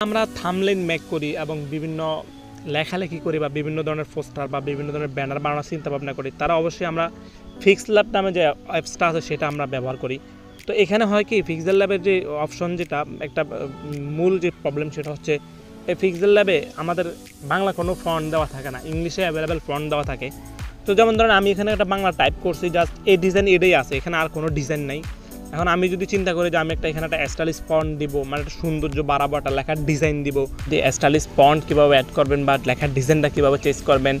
আমরা thumbnail make করি এবং বিভিন্ন লেখালেখি করি বা বিভিন্ন ধরনের পোস্টার বা বিভিন্ন ধরনের ব্যানার বানানোর চিন্তা ভাবনা করি, তারা অবশ্যই আমরা পিক্সেলল্যাব নামে যে অ্যাপসটা আছে সেটা আমরা ব্যবহার করি। তো এখানে হয় কি, পিক্সেলল্যাবের যে অপশন, যেটা একটা মূল যে প্রবলেম সেটা হচ্ছে এই পিক্সেলল্যাবে আমাদের বাংলা কোনো ফন্ট দেওয়া থাকে না, ইংলিশে অ্যাভেলেবেল ফন্ট দেওয়া থাকে। তো যেমন ধরেন আমি এখানে একটা বাংলা টাইপ করছি, জাস্ট এই ডিজাইন এটাই আছে, এখানে আর কোনো ডিজাইন নাই। এখন আমি যদি চিন্তা করি যে আমি এখানে একটা স্টাইলিশ ফন্ট দিব, মানে একটা সৌন্দর্য বাড়াবো, একটা লেখার ডিজাইন দিব, যে স্টাইলিশ ফন্ট কীভাবে অ্যাড করবেন বা লেখার ডিজাইনটা কীভাবে চেঞ্জ করবেন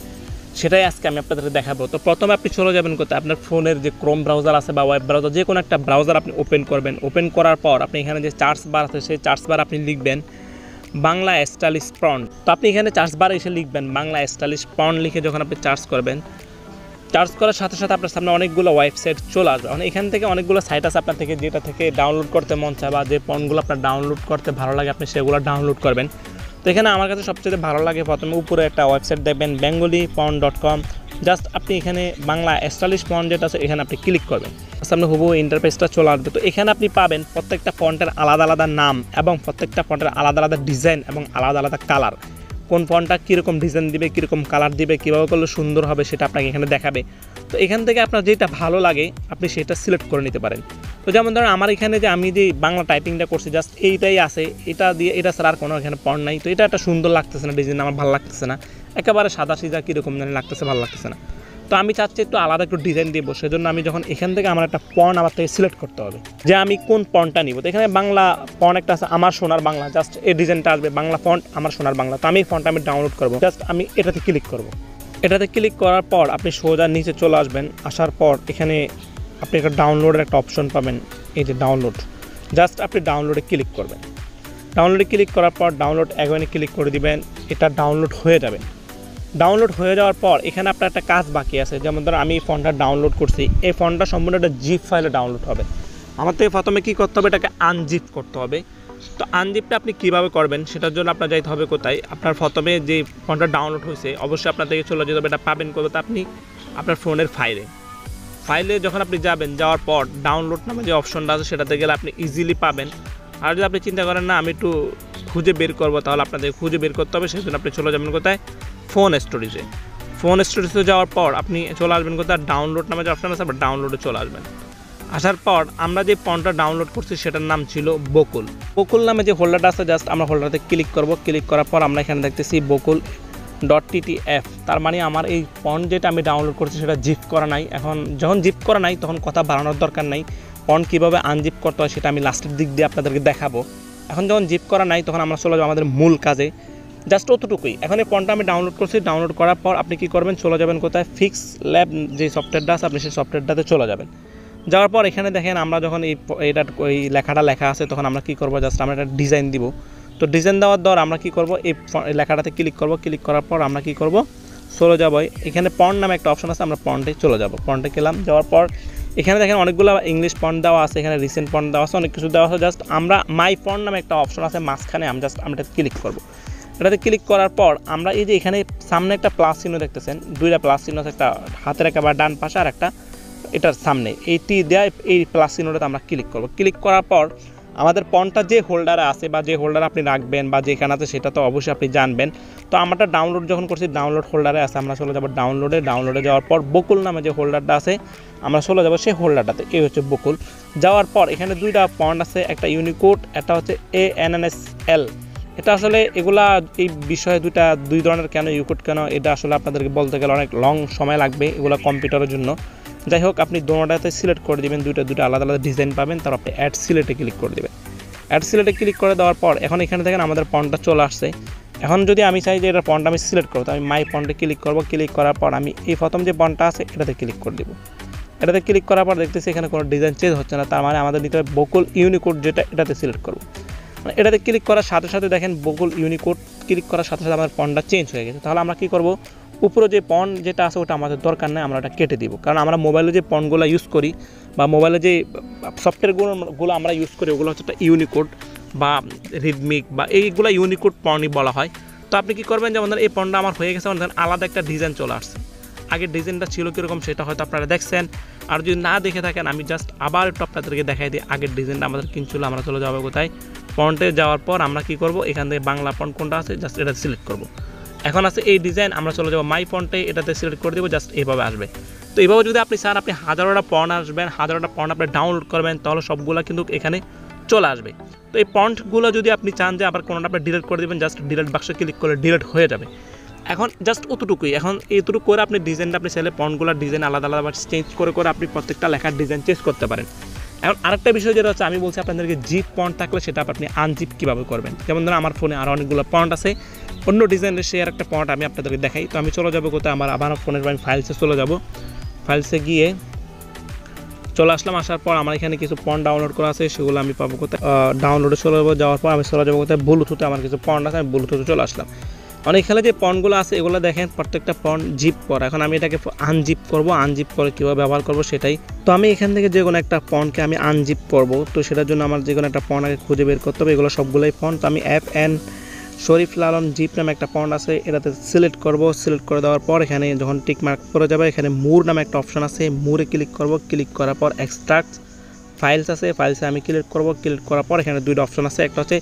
সেটাই আজকে আমি আপনাদের দেখাবো। তো প্রথমে আপনি চলে যাবেন কোথায়, আপনার ফোনের যে ক্রোম ব্রাউজার আছে বা ওয়েব ব্রাউজার, যে কোনো একটা ব্রাউজার আপনি ওপেন করবেন। ওপেন করার পর আপনি এখানে যে সার্চ বার আছে সেই সার্চ বার আপনি লিখবেন বাংলা স্টাইলিশ ফন্ট। তো আপনি এখানে সার্চ বারে এসে লিখবেন বাংলা স্টাইলিশ ফন্ট, লিখে যখন আপনি সার্চ করবেন, সার্চ করার সাথে সাথে আপনার সামনে অনেকগুলো ওয়েবসাইট চলে আসবে। মানে এখান থেকে অনেকগুলো সাইট আছে আপনার থেকে যেটা থেকে ডাউনলোড করতে মন চায় বা যে ফন্টগুলো আপনার ডাউনলোড করতে ভালো লাগে আপনি সেগুলো ডাউনলোড করবেন। তো এখানে আমার কাছে সবচেয়ে ভালো লাগে, প্রথমে উপরে একটা ওয়েবসাইট দেখবেন bengalifont.com। জাস্ট আপনি এখানে বাংলা স্টাইলিশ ফন্ট যেটা আছে এখানে আপনি ক্লিক করবেন, সামনে হুবহু ইন্টারফেসটা চলে আসবে। তো এখানে আপনি পাবেন প্রত্যেকটা ফন্টের আলাদা আলাদা নাম এবং প্রত্যেকটা ফন্টের আলাদা আলাদা ডিজাইন এবং আলাদা আলাদা কালার। কোন ফন্টটা কীরকম ডিজাইন দিবে, কীরকম কালার দিবে, কীভাবে করলে সুন্দর হবে সেটা আপনাকে এখানে দেখাবে। তো এখান থেকে আপনার যেটা ভালো লাগে আপনি সেটা সিলেক্ট করে নিতে পারেন। তো যেমন ধরেন আমার এখানে যে আমি যে বাংলা টাইপিংটা করছি জাস্ট এইটাই আছে, এটা দিয়ে এটা ছাড়া আর কোনো এখানে ফন্ট নাই। তো এটা একটা সুন্দর লাগতেছে না, ডিজাইন আমার ভালো লাগতেছে না, একেবারে সাদা সিধা কীরকম জানি লাগতেছে, ভালো লাগতেছে না। তো আমি চাচ্ছি একটু আলাদা একটু ডিজাইন দিব, সেজন্য আমি যখন এখান থেকে আমার একটা ফন্ট আমার থেকে সিলেক্ট করতে হবে যে আমি কোন ফন্টটা নিব। তো এখানে বাংলা ফন্ট একটা আছে, আমার সোনার বাংলা, জাস্ট এই ডিজাইনটা আসবে বাংলা ফন্ট আমার সোনার বাংলা। তো আমি এই ফন্টটা আমি ডাউনলোড করবো, জাস্ট আমি এটাতে ক্লিক করব। এটাতে ক্লিক করার পর আপনি সোজা নিচে চলে আসবেন, আসার পর এখানে আপনি একটা ডাউনলোডের একটা অপশন পাবেন, এই যে ডাউনলোড, জাস্ট আপনি ডাউনলোডে ক্লিক করবেন। ডাউনলোডে ক্লিক করার পর ডাউনলোড এগোনে ক্লিক করে দিবেন, এটা ডাউনলোড হয়ে যাবে। ডাউনলোড হয়ে যাওয়ার পর এখানে আপনার একটা কাজ বাকি আছে, যেমন ধরো আমি এই ফন্টটা ডাউনলোড করছি, এই ফন্টটা সম্পূর্ণ একটা জিপ ফাইলে ডাউনলোড হবে। আমার থেকে প্রথমে কী করতে হবে, এটাকে আনজিপ করতে হবে। তো আনজিপটা আপনি কীভাবে করবেন সেটার জন্য আপনার যাইতে হবে কোথায়, আপনার প্রথমে যে ফন্টটা ডাউনলোড হয়েছে অবশ্যই আপনার থেকে চলে যেতে হবে, এটা পাবেন করতে আপনি আপনার ফোনের ফাইলে যখন আপনি যাবেন, যাওয়ার পর ডাউনলোড নামে যে অপশনটা আছে সেটাতে গেলে আপনি ইজিলি পাবেন। আর যদি আপনি চিন্তা করেন না আমি একটু খুঁজে বের করবো, তাহলে আপনাদের খুঁজে বের করতে হবে, সেই জন্য আপনি চলে যাবেন কোথায়, ফোন স্টোরেজে যাওয়ার পর আপনি চলে আসবেন কোথায়, ডাউনলোড নামে যে অপশন আছে আপনি ডাউনলোডে চলে আসবেন। আসার পর আমরা যে ফন্টটা ডাউনলোড করছি সেটার নাম ছিল বকুল নামে যে হোল্ডারটা আছে, জাস্ট আমরা হোল্ডারতে ক্লিক করব। ক্লিক করার পর আমরা এখানে দেখতেছি বকুল.ttf, তার মানে আমার এই ফন্ট যেটা আমি ডাউনলোড করছি সেটা জিপ করা নাই। এখন যখন জিপ করা নাই তখন কথা বাড়ানোর দরকার নাই, ফন্ট কীভাবে আনজিপ করতে হয় সেটা আমি লাস্টের দিক দিয়ে আপনাদেরকে দেখাবো। এখন যখন জিপ করা নাই তখন আমরা চলে যাবো আমাদের মূল কাজে, জাস্ট অতটুকুই। এখন এই ফন্টটা আমি ডাউনলোড করছি, ডাউনলোড করার পর আপনি কী করবেন, চলে যাবেন কোথায়, পিক্সেলল্যাব যে সফটওয়্যারটা আছে আপনি সেই সফটওয়্যারটাতে চলে যাবেন। যাওয়ার পর এখানে দেখেন আমরা যখন এই লেখাটা লেখা আছে তখন আমরা কী করবো, জাস্ট আমরা একটা ডিজাইন দিব। তো ডিজাইন দেওয়ার দর আমরা কী করবো, এই লেখাটাতে ক্লিক করব। ক্লিক করার পর আমরা কী করব, চলে যাবো এখানে ফন্ট নামে একটা অপশন আছে, আমরা ফন্টে চলে যাব। ফন্টে গেলাম, যাওয়ার পর এখানে দেখেন অনেকগুলো ইংলিশ ফন্ট দেওয়া আছে, এখানে রিসেন্ট ফন্ট দেওয়া আছে, অনেক কিছু দেওয়া আছে। জাস্ট আমরা মাই ফন্ট নামে একটা অপশন আছে মাঝখানে, আমরা এটা ক্লিক করব। এটাতে ক্লিক করার পর আমরা এই যে এখানে সামনে একটা প্লাস চিহ্ন দেখতেছেন, দুইটা প্লাস চিহ্ন আছে, একটা হাতের একেবারে ডান পাশে আর একটা এটার সামনে, এইটি দেওয়া এই প্লাস চিহ্নটাতে আমরা ক্লিক করব। ক্লিক করার পর আমাদের ফন্টটা যে হোল্ডারে আছে বা যে হোল্ডারে আপনি রাখবেন বা যেখানে আছে সেটা তো অবশ্যই আপনি জানবেন। তো আমরা ডাউনলোড যখন করছি ডাউনলোড হোল্ডারে আছে, আমরা চলে যাবো ডাউনলোডে যাওয়ার পর বকুল নামে যে হোল্ডারটা আছে আমরা চলে যাবো সেই হোল্ডারটাতে, এই হচ্ছে বকুল। যাওয়ার পর এখানে দুইটা ফন্ট আছে, একটা ইউনিকোড, একটা হচ্ছে ANNSL। এটা আসলে এগুলা এই বিষয়ে দুই ধরনের কেন ইউনিকোড কেন এটা আসলে আপনাদেরকে বলতে গেলে অনেক লং সময় লাগবে এগুলো কম্পিউটারের জন্য। যাই হোক আপনি দোনোটাতে সিলেক্ট করে দেবেন, দুইটা আলাদা আলাদা ডিজাইন পাবেন, তারপর আপনি অ্যাড সিলেক্টে ক্লিক করে দেবেন। অ্যাড সিলেক্টে ক্লিক করে দেওয়ার পর এখন এখানে দেখেন আমাদের ফন্টটা চলে আসছে। এখন যদি আমি চাই যে এটা ফন্ট আমি সিলেক্ট করবো, তো আমি মাই ফন্টে ক্লিক করব। ক্লিক করার পর আমি এই প্রথম যে ফন্টটা আছে এটাতে ক্লিক করে দেবো। এটাতে ক্লিক করার পর দেখতেছি এখানে কোনো ডিজাইন চেঞ্জ হচ্ছে না, তার মানে আমাদের নিতে হবে বকুল ইউনিকোড, যেটা এটাতে সিলেক্ট করবো। মানে এটাতে ক্লিক করার সাথে সাথে দেখেন বকুল ইউনিকোড ক্লিক করার সাথে সাথে আমার ফন্টটা চেঞ্জ হয়ে গেছে। তাহলে আমরা কী করব, উপরে যে ফন্ট যেটা আছে ওটা আমাদের দরকার নেই, আমরা এটা কেটে দিব। কারণ আমরা মোবাইলে যে ফন্টগুলো ইউজ করি বা মোবাইলে যে সফটওয়্যারগুলো আমরা ইউজ করি ওগুলো হচ্ছে একটা ইউনিকোড বা রিদমিক বা এইগুলো ইউনিকোড ফন্টই বলা হয়। তো আপনি কী করবেন, যেমন এই ফন্টটা আমার হয়ে গেছে, মানে আলাদা একটা ডিজাইন চলে আসছে। আগের ডিজাইনটা ছিল কীরকম সেটা হয়তো আপনারা দেখছেন, আর যদি না দেখে থাকেন আমি জাস্ট আবার একটু আপনাদেরকে দেখাই দিই আগের ডিজাইনটা আমাদের কিনছিল। আমরা চলে যাবো কোথায়, ফন্টে যাওয়ার পর আমরা কি করব, এখান থেকে বাংলা ফন্ট কোনটা আছে জাস্ট এটা সিলেক্ট করব। এখন আছে এই ডিজাইন, আমরা চলে যাবো মাই ফন্টে, এটাতে সিলেক্ট করে দেবো, জাস্ট এইভাবে আসবে। তো এইভাবে যদি আপনি চান আপনি হাজারোটা ফন্ট আসবেন, হাজারোটা ফন্ট আপনি ডাউনলোড করবেন, তাহলে সবগুলো কিন্তু এখানে চলে আসবে। তো এই ফন্টগুলো যদি আপনি চান যে আবার কোনোটা আপনি ডিলিট করে দেবেন, জাস্ট ডিলিট বাক্সে ক্লিক করলে ডিলিট হয়ে যাবে। এখন জাস্ট অতটুকুই, এখন এইটুকু করে আপনি ডিজাইনটা আপনি চাইলে ফন্টগুলোর ডিজাইন আলাদা আলাদা চেঞ্জ করে আপনি প্রত্যেকটা লেখার ডিজাইন চেঞ্জ করতে পারেন। এখন আরেকটা বিষয় যেটা হচ্ছে, আমি বলছি আপনাদেরকে জিপ ফন্ট থাকলে সেটা আপনি আনজিপ কীভাবে করবেন। যেমন ধরুন আমার ফোনে আরও অনেকগুলো ফন্ট আছে, অন্য ডিজাইনের সে আর একটা ফন্ট আমি আপনাদেরকে দেখাই। তো আমি চলে যাবো কোথায়, আমার ফোনের আমি ফাইলসে চলে যাব, ফাইলসে গিয়ে চলে আসলাম। আসার পর আমার এখানে কিছু ফন্ট ডাউনলোড করা আছে, সেগুলো আমি পাবো কোথায়, ডাউনলোডে চলে যাবো। যাওয়ার পর আমি চলে যাবো কোথায়, ব্লুটুথে আমার কিছু ফন্ট আছে, আমি ব্লুটুথে চলে আসলাম। অনেক খেলে যে ফন্টগুলো আছে এগুলো দেখেন প্রত্যেকটা ফন্ট জিপ করা। এখন আমি এটাকে আনজিপ করব, আনজিপ করে কীভাবে ব্যবহার করব সেটাই। তো আমি এখান থেকে যে কোনো একটা ফন্টকে আমি আনজিপ করব, তো সেটার জন্য আমার যে কোনো একটা ফন্ট আগে খুঁজে বের করতে হবে। এগুলো সবগুলোই ফন্ট। তো আমি FN শরীফ লালন জিপ নামে একটা ফন্ট আছে, এটাতে সিলেক্ট করব। সিলেক্ট করে দেওয়ার পর এখানে যখন টিক মার্ক করে যাবে, এখানে মুর নামে একটা অপশন আছে, মুরে ক্লিক করব। ক্লিক করার পর এক্সট্রাক্ট ফাইলস আছে, ফাইলসে আমি ক্লিক করব। ক্লিক করার পর এখানে দুইটা অপশন আছে, একটা হচ্ছে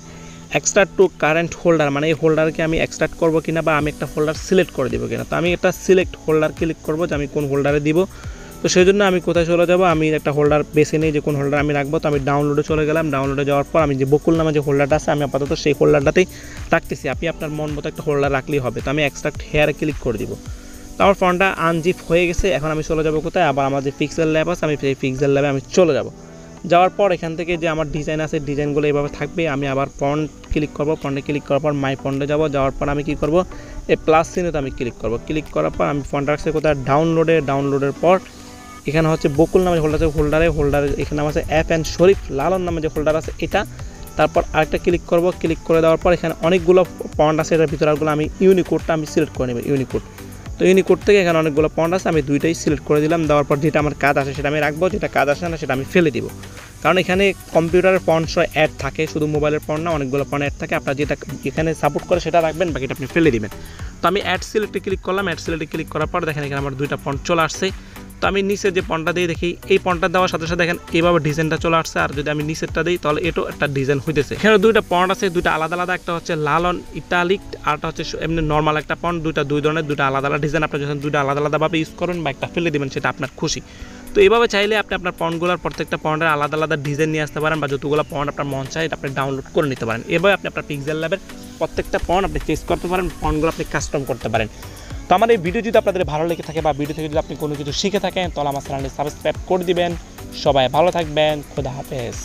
এক্সট্রাক্ট টু কারেন্ট হোল্ডার, মানে এই হোল্ডারকে আমি এক্সট্রাক্ট করবো কিনা বা আমি একটা হোল্ডার সিলেক্ট করে দেবো কিনা। তো আমি একটা সিলেক্ট হোল্ডার ক্লিক করবো যে আমি কোন হোল্ডারে দিব। তো সেই জন্য আমি কোথায় চলে যাব, আমি একটা হোল্ডার বেছে নিই যে কোন হোল্ডার আমি রাখবো। তো আমি ডাউনলোডে চলে গেলাম। ডাউনলোডে যাওয়ার পর আমি যে বকুল নামে যে হোল্ডারটা আছে আমি আপাতত সেই হোল্ডারটাতেই রাখতেছি। আপনি আপনার মন মতো একটা হোল্ডার রাখলেই হবে। তো আমি এক্সট্রাক্ট হেয়ারে ক্লিক করে দিব। তো আমার ফোনটা আনজিপ হয়ে গেছে। এখন আমি চলে যাব কোথায়, আবার আমার যে পিক্সেল ল্যাব আছে আমি সেই পিক্সেল ল্যাবে আমি চলে যাব। যাওয়ার পর এখান থেকে যে আমার ডিজাইন আছে ডিজাইনগুলো এইভাবে থাকবে। আমি আবার ফন্ট ক্লিক করব, ফন্টে ক্লিক করার পর মাই ফন্টে যাব। যাওয়ার পর আমি কি করব, এই প্লাস চিহ্নতে আমি ক্লিক করব। ক্লিক করার পর আমি ফন্ট রাখছি কোথায়, ডাউনলোডের পর এখানে হচ্ছে বকুল নামে হোল্ডার আছে, হোল্ডারে এখানে আছে FN শরীফ লালন নামে যে হোল্ডার আছে এটা। তারপর আরেকটা ক্লিক করব। ক্লিক করে দেওয়ার পর এখানে অনেকগুলো ফন্ট আছে, এটার ভিতরে আমি ইউনিকোডটা আমি সিলেক্ট করে নেব, ইউনিকোড। তো ইউনিকোড থেকে এখানে অনেকগুলো ফন্ট আছে, আমি দুইটাই সিলেক্ট করে দিলাম। দেওয়ার পর যেটা আমার কাজ আসে সেটা আমি রাখবো, যেটা কাজ আসে না সেটা আমি ফেলে দিব। কারণ এখানে কম্পিউটারের ফন্ট অ্যাড থাকে, শুধু মোবাইলের ফন্ট না, অনেকগুলো ফন্ট অ্যাড থাকে। আপনার যেটা এখানে সাপোর্ট করে সেটা রাখবেন, বাকিটা আপনি ফেলে দিবেন। তো আমি অ্যাড সিলেক্টে ক্লিক করলাম। অ্যাড সিলেক্টে ক্লিক করার পর দেখেন এখানে আমার দুইটা ফন্ট চলে আসছে। তো আমি নিচে যে ফন্টটা দিয়ে দেখি, এই ফন্টটা দেওয়ার সাথে সাথে দেখেন এইভাবে ডিজাইনটা চলে আসছে। আর যদি আমি নিচেরটা দিই তাহলে এটাও একটা ডিজাইন হইতেছে। এখানে দুইটা ফন্ট আছে, দুইটা আলাদা আলাদা, একটা হচ্ছে লালন ইটালিক আর একটা হচ্ছে এমনি নর্মাল একটা ফন্ট। দুই ধরনের দুইটা আলাদা আলাদা ডিজাইন। আপনি যখন দুইটা আলাদা আলাদাভাবে ইউজ করবেন বা একটা ফেলে দেবেন সেটা আপনার খুশি। তো এইভাবে চাইলে আপনি আপনার ফন্টগুলোর প্রত্যেকটা ফন্টের আলাদা আলাদা ডিজাইন নিয়ে আসতে পারেন, বা যতগুলো ফন্ট আপনার মন চায় আপনি ডাউনলোড করে নিতে পারেন। এভাবে আপনি আপনার পিক্সেল ল্যাবের প্রত্যেকটা ফন্ট আপনি চেঞ্জ করতে পারেন, ফন্টগুলো আপনি কাস্টম করতে পারেন। তো আমার এই ভিডিও যদি আপনাদের ভালো লেগে থাকে বা ভিডিও থেকে যদি আপনি কোনো কিছু শিখে থাকেন তাহলে আমার চ্যানেলটি সাবস্ক্রাইব করে দিবেন। সবাই ভালো থাকবেন, খোদা হাফেজ।